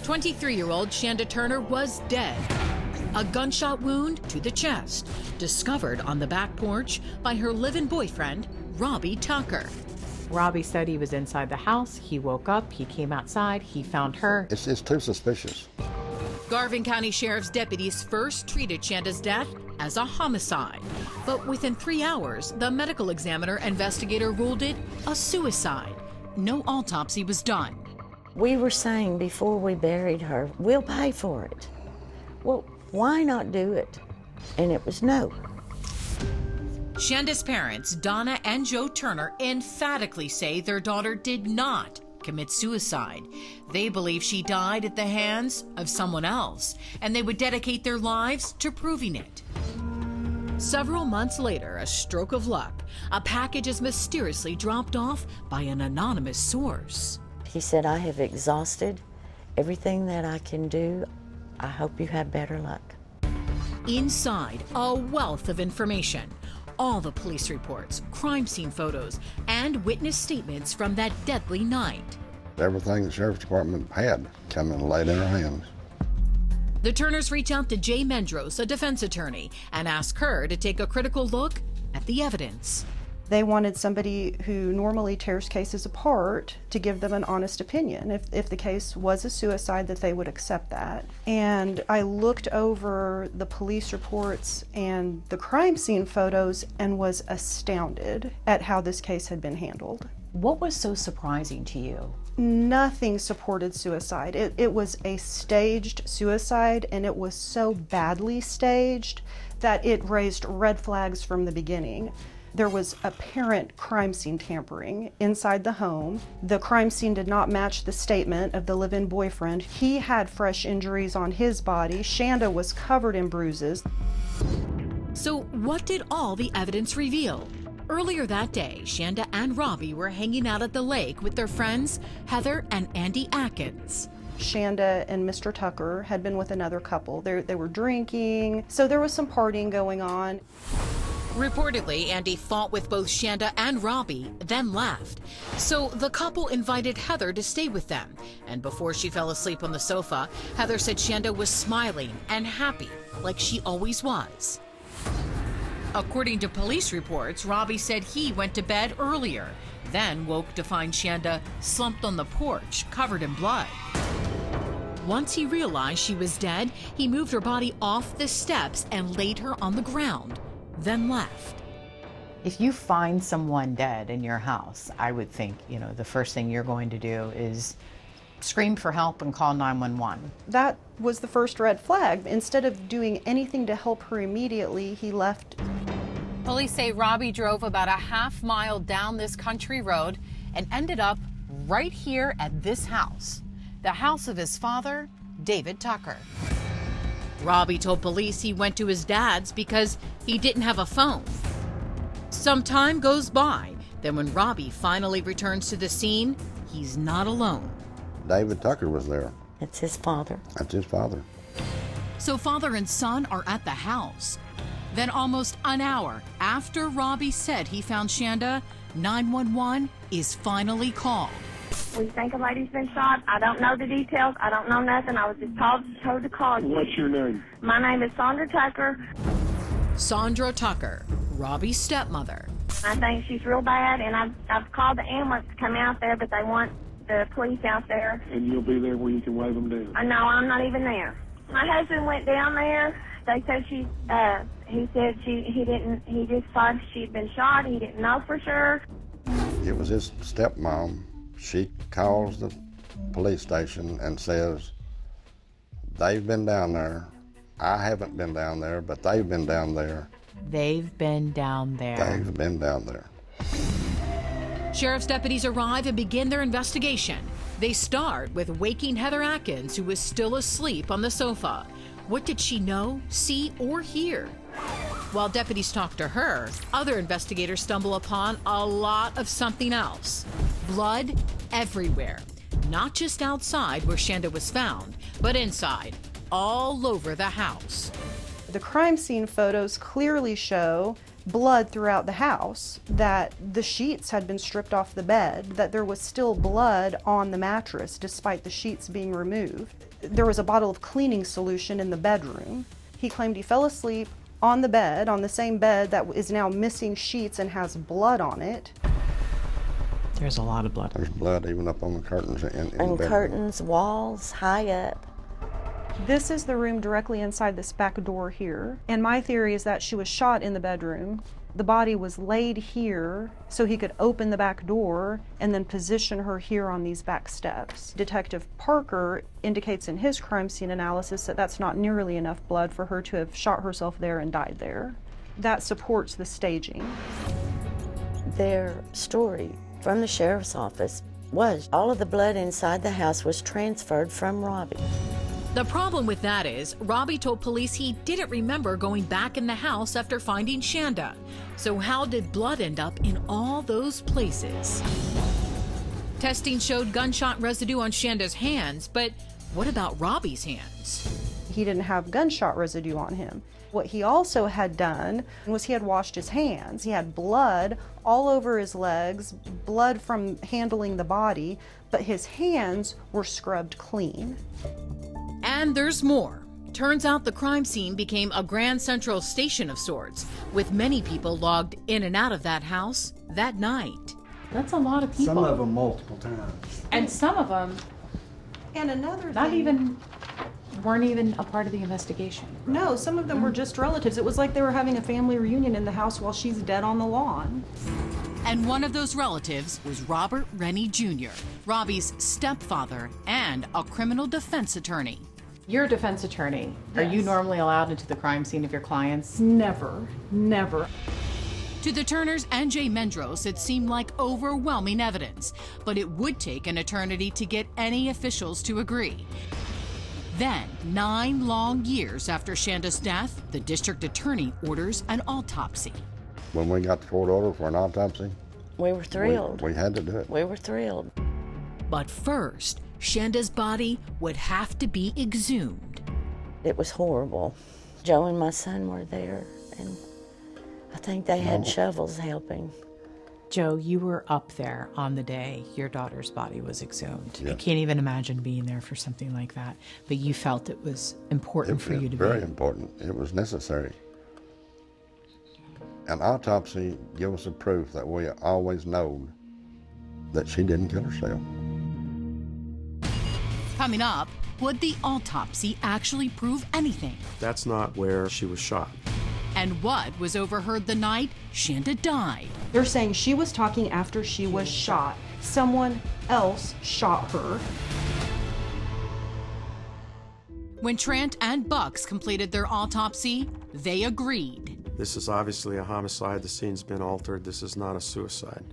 23-year-old Chanda Turner was dead. A gunshot wound to the chest, discovered on the back porch by her live-in boyfriend, Robbie Tucker. Robbie said he was inside the house. He woke up, he came outside, he found her. It's too suspicious. Garvin County Sheriff's deputies first treated Chanda's death as a homicide. But within 3 hours, the medical examiner investigator ruled it a suicide. No autopsy was done. We were saying before we buried her, we'll pay for it. Well, why not do it? And it was no. Chanda's parents, Donna and Joe Turner, emphatically say their daughter did not commit suicide. They believe she died at the hands of someone else, and they would dedicate their lives to proving it. Several months later, a stroke of luck, a package is mysteriously dropped off by an anonymous source. He said, I have exhausted everything that I can do. I hope you have better luck. Inside, a wealth of information. All the police reports, crime scene photos, and witness statements from that deadly night. Everything the sheriff's department had come and laid in our hands. The Turners reach out to Jay Mendros, a defense attorney, and ask her to take a critical look at the evidence. They wanted somebody who normally tears cases apart to give them an honest opinion. If the case was a suicide, that they would accept that. And I looked over the police reports and the crime scene photos and was astounded at how this case had been handled. What was so surprising to you? Nothing supported suicide. It was a staged suicide, and it was so badly staged that it raised red flags from the beginning. There was apparent crime scene tampering inside the home. The crime scene did not match the statement of the live-in boyfriend. He had fresh injuries on his body. Chanda was covered in bruises. So what did all the evidence reveal? Earlier that day, Chanda and Robbie were hanging out at the lake with their friends, Heather and Andy Atkins. Chanda and Mr. Tucker had been with another couple. They were drinking, so there was some partying going on. Reportedly, Andy fought with both Chanda and Robbie, then left. So the couple invited Heather to stay with them. And before she fell asleep on the sofa, Heather said Chanda was smiling and happy, like she always was. According to police reports, Robbie said he went to bed earlier, then woke to find Chanda slumped on the porch, covered in blood. Once he realized she was dead, he moved her body off the steps and laid her on the ground, then left. If you find someone dead in your house, I would think, the first thing you're going to do is scream for help and call 911. That was the first red flag. Instead of doing anything to help her immediately, he left. Police say Robbie drove about a half-mile down this country road and ended up right here at this house, the house of his father, David Tucker. Robbie told police he went to his dad's because he didn't have a phone. Some time goes by, then when Robbie finally returns to the scene, he's not alone. David Tucker was there. It's his father. That's his father. So father and son are at the house. Then almost an hour after Robbie said he found Chanda, 911 is finally called. We think a lady's been shot. I don't know the details. I don't know nothing. I was just told to call you. What's your name? My name is Chanda Tucker. Sandra Tucker, Robbie's stepmother. I think she's real bad, and I've called the ambulance to come out there, but they want the police out there. And you'll be there where you can wave them down? No, I'm not even there. My husband went down there. They said he said he just thought she'd been shot. He didn't know for sure. It was his stepmom. She calls the police station and says, they've been down there. I haven't been down there, but they've been down there. They've been down there. They've been down there. Sheriff's deputies arrive and begin their investigation. They start with waking Heather Atkins, who was still asleep on the sofa. What did she know, see, or hear? While deputies talk to her, other investigators stumble upon a lot of something else. Blood everywhere. Not just outside where Chanda was found, but inside, all over the house. The crime scene photos clearly show blood throughout the house, that the sheets had been stripped off the bed, that there was still blood on the mattress despite the sheets being removed. There was a bottle of cleaning solution in the bedroom. He claimed he fell asleep on the bed, on the same bed that is now missing sheets and has blood on it. There's a lot of blood. There's blood even up on the curtains in the And bedroom. curtains, walls, high up. This is the room directly inside this back door here. And my theory is that she was shot in the bedroom. The body was laid here so he could open the back door and then position her here on these back steps. Detective Parker indicates in his crime scene analysis that that's not nearly enough blood for her to have shot herself there and died there. That supports the staging. Their story from the sheriff's office was all of the blood inside the house was transferred from Robbie. The problem with that is, Robbie told police he didn't remember going back in the house after finding Chanda. So how did blood end up in all those places? Testing showed gunshot residue on Chanda's hands, but what about Robbie's hands? He didn't have gunshot residue on him. What he also had done was he had washed his hands. He had blood all over his legs, blood from handling the body, but his hands were scrubbed clean. And there's more. Turns out the crime scene became a Grand Central Station of sorts, with many people logged in and out of that house that night. That's a lot of people. Some of them multiple times. And some of them And another not thing, even weren't even a part of the investigation. no, some of them were just relatives. It was like they were having a family reunion in the house while she's dead on the lawn. And one of those relatives was Robert Rennie Jr., Robbie's stepfather and a criminal defense attorney. You're a defense attorney. Are you Yes. normally allowed into the crime scene of your clients? Never, never. To the Turners and Jay Mendros, it seemed like overwhelming evidence, but it would take an eternity to get any officials to agree. Then, 9 long years after Chanda's death, the district attorney orders an autopsy. When we got the court order for an autopsy, We were thrilled. we had to do it. We were thrilled. But first, Chanda's body would have to be exhumed. It was horrible. Joe and my son were there, and I think they had shovels helping. Joe, you were up there on the day your daughter's body was exhumed. I Yes. can't even imagine being there for something like that. But you felt it was important for you to Very be. important. It was necessary. An autopsy gives us a proof that we always know that she didn't kill herself. Coming up, would the autopsy actually prove anything? That's not where she was shot. And what was overheard the night Chanda died? They're saying she was talking after she was shot. Someone else shot her. When Trant and Bucks completed their autopsy, they agreed. This is obviously a homicide. The scene's been altered. This is not a suicide.